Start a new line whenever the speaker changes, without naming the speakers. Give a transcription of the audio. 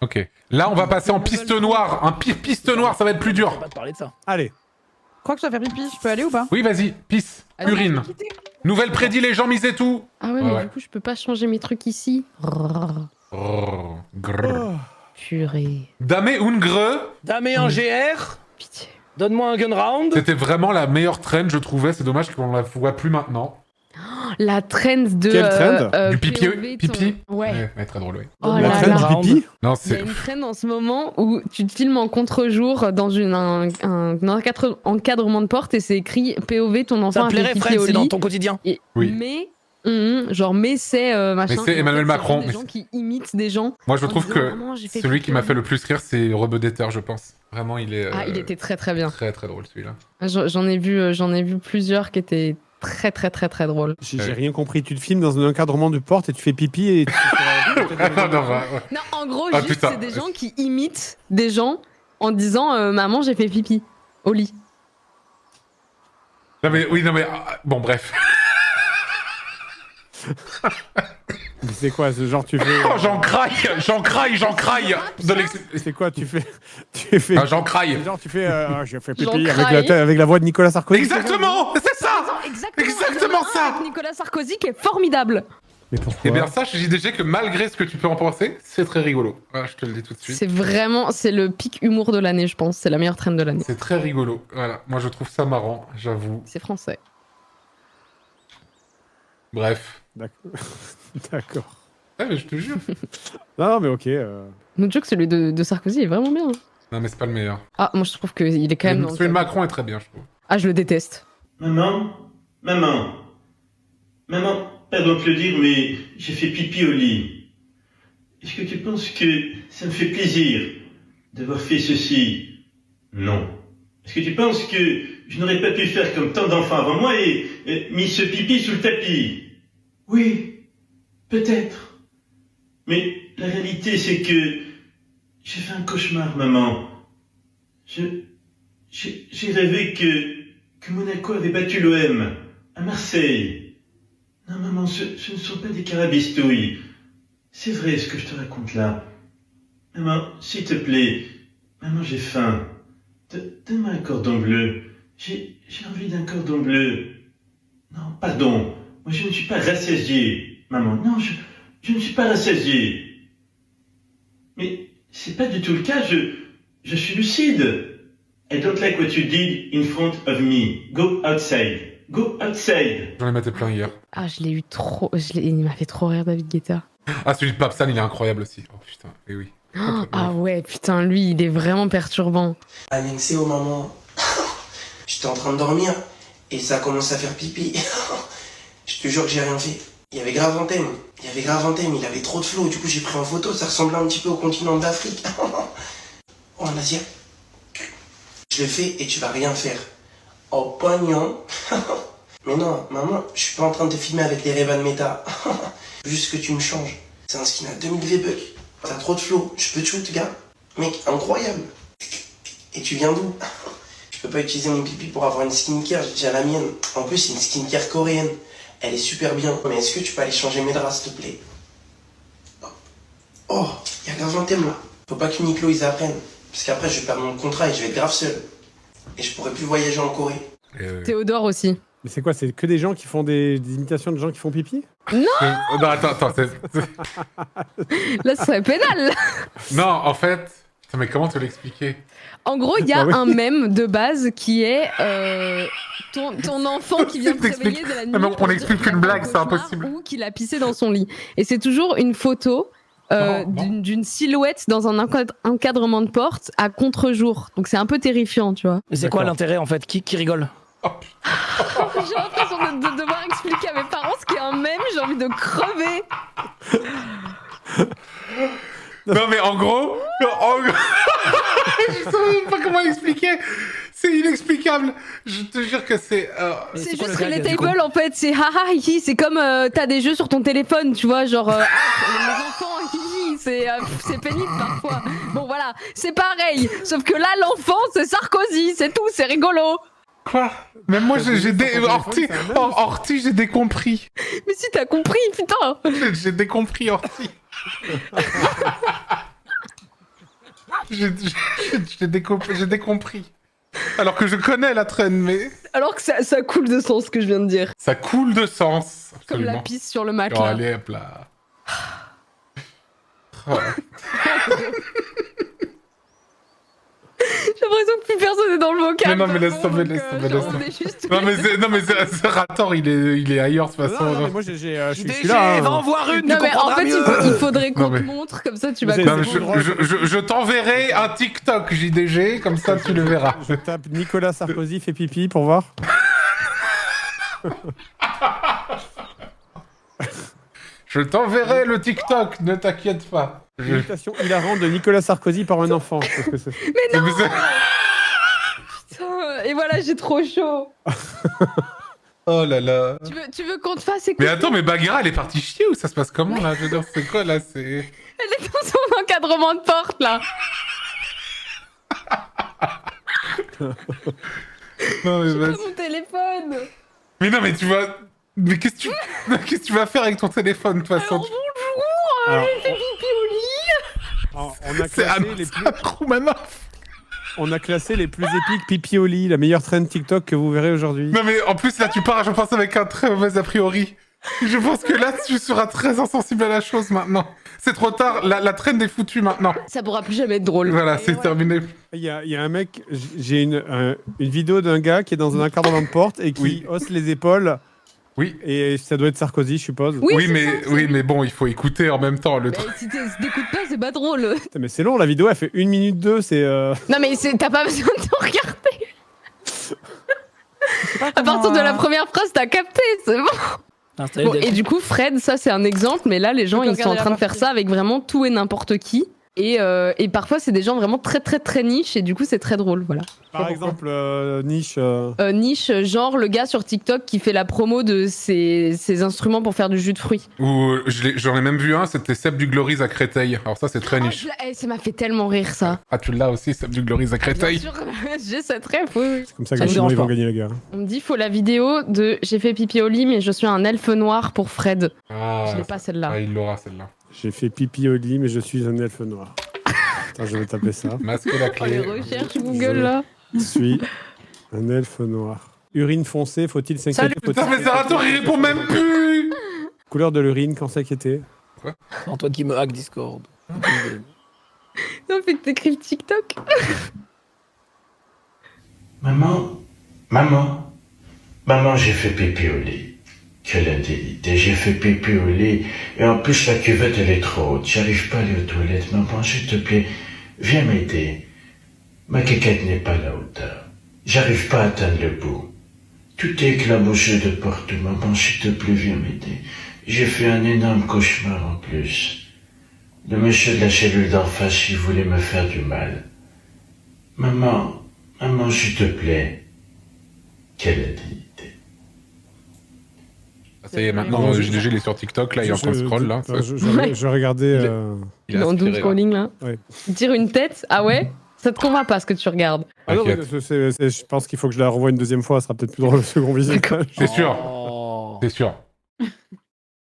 Ok. Là, on va passer en piste noire. Piste noire, ça va être plus dur.
On va pas te parler de ça.
Allez.
Je crois que je dois faire pipi, je peux aller ou pas?
Oui, vas-y, pisse.
Allez,
Urine.
je peux quitter.
Nouvelle prédilection, mise et tout.
Ah ouais, mais du coup, je peux pas changer mes trucs ici.
Oh, grrr.
Oh.
Purée.
Dame Ungre,
Dame en GR,
Pitié.
donne-moi un gun round.
c'était vraiment la meilleure trend, je trouvais. C'est dommage qu'on la voit plus maintenant.
La trend de...
Quelle trend
Du pipi,
POV,
pipi.
Ouais.
Ouais, très drôle, oui.
Oh
La
La
là
traîne
là.
traîne.
du pipi.
Non,
Il y a
c'est...
une trend en ce moment où tu te filmes en contre-jour dans un encadrement de porte et c'est écrit POV, ton enfant
Ça
a
te
fait
plairait,
pipi
Fred,
au
c'est dans
lit.
ton quotidien.
Et
Oui.
Mais... mais c'est machin.
Mais c'est
et en
Emmanuel
fait,
Macron,
Des
mais
gens qui imitent des gens.
Moi, je
en
trouve
disant,
que
Maman, j'ai fait
celui
pipi
qui m'a
au
fait
lit.
le plus rire, c'est Rebeudeter, je pense. Vraiment, il est...
Ah, il était très très bien.
Très, très drôle, celui-là.
J'en ai vu plusieurs qui étaient très très très très drôles.
J'ai rien compris. Tu te filmes dans un encadrement de porte et tu fais pipi et tu
Non, ouais.
Non, en gros,
Ah,
juste,
putain.
c'est des gens qui imitent des gens en disant Maman, j'ai fait pipi au lit.
Non, mais... Oui, non, mais... Bon, bref.
C'est quoi ce genre tu fais
Oh, j'en craille de l'ex-
C'est quoi tu fais Tu fais
Ah, j'en craille.
genre tu fais j'ai fait
J'en
pipi
craille.
avec la voix de Nicolas Sarkozy.
Exactement. C'est ça. Exactement
Il y en a un
ça.
avec Nicolas Sarkozy qui est formidable.
Mais pourquoi
Eh bien, sache, JDG, que malgré ce que tu peux en penser, c'est très rigolo. Voilà, je te le dis tout de suite.
C'est le pic humour de l'année, je pense. C'est la meilleure trend de l'année.
C'est très rigolo. Voilà, moi je trouve ça marrant, j'avoue.
C'est français.
Bref.
D'accord. D'accord.
Ouais, mais je te jure.
Non mais ok.
Notre joke, celui de Sarkozy est vraiment bien.
Non, mais c'est pas le meilleur.
Ah, moi je trouve qu'il est quand même dans le
Celui de
top.
Macron est très bien, je trouve.
Ah, je le déteste.
Maman, pardon de le dire, mais j'ai fait pipi au lit. Est-ce que tu penses que ça me fait plaisir d'avoir fait ceci? Non. Est-ce que tu penses que je n'aurais pas pu faire comme tant d'enfants avant moi et mis ce pipi sous le tapis? Oui, peut-être. Mais la réalité, c'est que j'ai fait un cauchemar, maman. J'ai rêvé que Monaco avait battu l'OM à Marseille. Non, maman, ce ne sont pas des carabistouilles. C'est vrai ce que je te raconte là. Maman, s'il te plaît. Maman, j'ai faim. Donne-moi un cordon bleu. J'ai envie d'un cordon bleu. Non, pardon. Moi, je ne suis pas rassasié. Maman, non, je ne suis pas rassasié. Mais c'est pas du tout le cas. Je suis lucide. I don't like what you did in front of me. Go outside. Go outside.
J'en ai maté plein hier.
Ah, je l'ai eu trop. Il m'a fait trop rire, David Guetta.
Ah, celui de Papsan, il est incroyable aussi. Oh putain, et oui.
Ah ouais, putain, lui, il est vraiment perturbant.
Alexio, maman, j'étais en train de dormir et ça a commencé à faire pipi. Je te jure que j'ai rien fait. Il y avait grave un thème, il avait trop de flow, du coup j'ai pris en photo, ça ressemblait un petit peu au continent d'Afrique. Oh, en Asie. Je le fais et tu vas rien faire. Oh, pognon. Mais non, maman, je suis pas en train de te filmer avec les Ray-Ban Meta. Juste que tu me changes. C'est un skin à 2000 V-Bucks. T'as trop de flow, je peux te shoot, gars. Mec, incroyable. Et tu viens d'où? Je peux pas utiliser mon pipi pour avoir une skincare, j'ai déjà la mienne. En plus, c'est une skincare coréenne. Elle est super bien. Mais est-ce que tu peux aller changer mes draps, s'il te plaît? Oh, il y a grave un thème là. Faut pas que Uniqlo ils apprennent. Parce qu'après, je vais perdre mon contrat et je vais être grave seul. Et je pourrai plus voyager en Corée.
Théodore aussi.
Mais c'est quoi? C'est que des gens qui font des imitations de gens qui font pipi?
Non, attends.
Là, ce serait pénal.
Non, en fait... Putain, mais comment te l'expliquer?
En gros, il y a
Bah oui.
un mème de base qui est ton enfant qui vient te
T'expliques.
réveiller de la nuit.
Non, mais on
pour
explique
dire qu'il
une
a fait un
blague, c'est
cauchemar
impossible.
Ou qu'il a pissé dans son lit. Et c'est toujours une photo
Non.
d'une silhouette dans un encadrement de porte à contre-jour. Donc c'est un peu terrifiant, tu vois.
Mais c'est quoi
D'accord.
l'intérêt en fait? Qui rigole?
J'ai l'impression de devoir expliquer à mes parents ce qu'est un mème, j'ai envie de crever.
Non, mais en gros... Je sais même pas comment l'expliquer. C'est inexplicable. Je te jure que c'est...
Et
C'est
quoi
juste
le gag, du
relatable en fait, c'est haha hihi, c'est comme t'as des jeux sur ton téléphone, tu vois, genre les enfants hihi, c'est pénible parfois. Bon voilà, c'est pareil, sauf que là l'enfant c'est Sarkozy, c'est tout, c'est rigolo.
Quoi? Même moi, j'ai
téléphone,
Horty,
c'est un mème,
Horty, j'ai décompris.
Mais si t'as compris, putain.
J'ai décompris Horty. J'ai décompris. Alors que je connais la trend, mais
Alors que ça coule de sens ce que je viens de dire.
ça coule de sens.
Comme
Absolument.
la pisse sur le
Oh,
matelas.
allez, hop là. Oh.
J'ai l'impression que plus personne est dans le vocal.
Mais non, mais laisse
donc,
tomber, laisse tomber,
genre,
laisse
on
tomber.
est juste-
Non, mais ce Rator, il est ailleurs, de toute façon.
Non, mais moi, je suis
DG,
là.
va en
hein.
voir une,
Non
tu
mais en
comprendras
fait
mieux.
il faudrait qu'on
Non, mais-
te montre, comme ça tu vas
Vous êtes-
Non, mais
comprendre.
je t'enverrai un TikTok JDG, comme ça tu le verras.
Je tape Nicolas Sarkozy fait pipi pour voir.
Je t'enverrai le TikTok, ne t'inquiète pas.
Imitation hilarante de Nicolas Sarkozy par un enfant. Parce que c'est-
Mais c'est-
Putain, et voilà, j'ai trop chaud.
Oh là là.
Tu veux qu'on te fasse
Mais
écouter?
attends, mais Bagheera, elle est partie chier ou ça se passe comment là? Je veux dire, c'est quoi là? C'est.
Elle est dans son encadrement de porte là.
Non, mais
J'ai
vas-y.
pas mon téléphone.
Mais non, mais tu vas. Mais qu'est-ce que tu vas faire avec ton téléphone de toute façon?
Alors bonjour,
Alors,
j'ai fait pipi au lit.
Alors, on a
C'est
classé les plus...
Roumanoff.
On a classé les plus épiques pipi au lit, la meilleure trend TikTok que vous verrez aujourd'hui.
Non, mais en plus là, tu pars, je pense, avec un très mauvais a priori. Je pense que là, tu seras très insensible à la chose maintenant. C'est trop tard, la trend est foutue maintenant.
Ça pourra plus jamais être drôle.
Voilà, c'est terminé.
Il y a un mec, j'ai une vidéo d'un gars qui est dans un encadrement de porte et qui
Oui.
hausse les épaules.
Oui.
Et ça doit être Sarkozy, je suppose.
Oui,
Oui,
c'est
mais,
ça, c'est-
oui, mais bon, il faut écouter en même temps le
Mais
truc.
si t'écoutes pas, c'est pas drôle.
Putain, mais c'est long, la vidéo, elle fait 1 minute 2, c'est...
Non mais t'as pas besoin de te regarder. À partir de la première phrase, t'as capté, c'est bon.
Installer
Bon,
des-
et du coup, Fred, ça c'est un exemple, mais là, les gens,
peux
ils sont en
regarder
train
la
de faire
partie.
ça avec vraiment tout et n'importe qui. Et parfois, c'est des gens vraiment très très très niches, et du coup, c'est très drôle, voilà.
Par exemple, niche...
Niche, genre le gars sur TikTok qui fait la promo de ses instruments pour faire du jus de fruits.
Ou j'en ai même vu un, c'était Seb du Glories à Créteil. Alors ça, c'est très niche.
Ça m'a fait tellement rire, ça.
Ah, tu l'as aussi, Seb du Glories à
Bien
Créteil.
sûr, j'ai cette rêve, oui, oui.
C'est comme ça que
Ça
les
me
Chinois
dérange
ils vont
pas.
gagner la guerre.
On me dit, faut la vidéo de j'ai fait pipi au lit, mais je suis un elfe noir pour Fred.
Ah,
Je l'ai pas celle-là.
ah, il l'aura celle-là.
J'ai fait pipi au lit, mais je suis un elfe noir. Attends, je vais taper ça.
Masquer la
Oh, les
clé.
recherches Google, là.
Je suis un elfe noir. Urine foncée, faut-il
Salut,
s'inquiéter?
Putain, mais Zerator, il répond même plus.
Couleur de l'urine, quand s'inquiéter?
C'est Antoine qui me hack Discord.
Non, fait que t'écrives TikTok.
Maman, j'ai fait pipi au lit. Quelle indélité, j'ai fait pipi au lit. Et en plus, la cuvette, elle est trop haute. J'arrive pas à aller aux toilettes. Maman, s'il te plaît, viens m'aider. Ma quéquette n'est pas à la hauteur. J'arrive pas à atteindre le bout. Tout est éclaboussé de partout. Maman, s'il te plaît, viens m'aider. J'ai fait un énorme cauchemar en plus. Le monsieur de la cellule d'en face, il voulait me faire du mal. Maman, s'il te plaît. Quelle indélité.
Ah, ça y est, maintenant, JDG, il est sur TikTok, là, il est en train de scroll, là.
Je regardais...
Il est
Dans
aspiré,
Doom
là.
Scrolling, là.
Ouais.
Dire une tête, ah ouais? Ça te convainc pas ce que tu regardes.
Ah non, mais
T'inquiète.
je pense qu'il faut que je la revoie une deuxième fois, ça sera peut-être plus drôle le second visionnage.
C'est sûr,
Oh.
c'est sûr.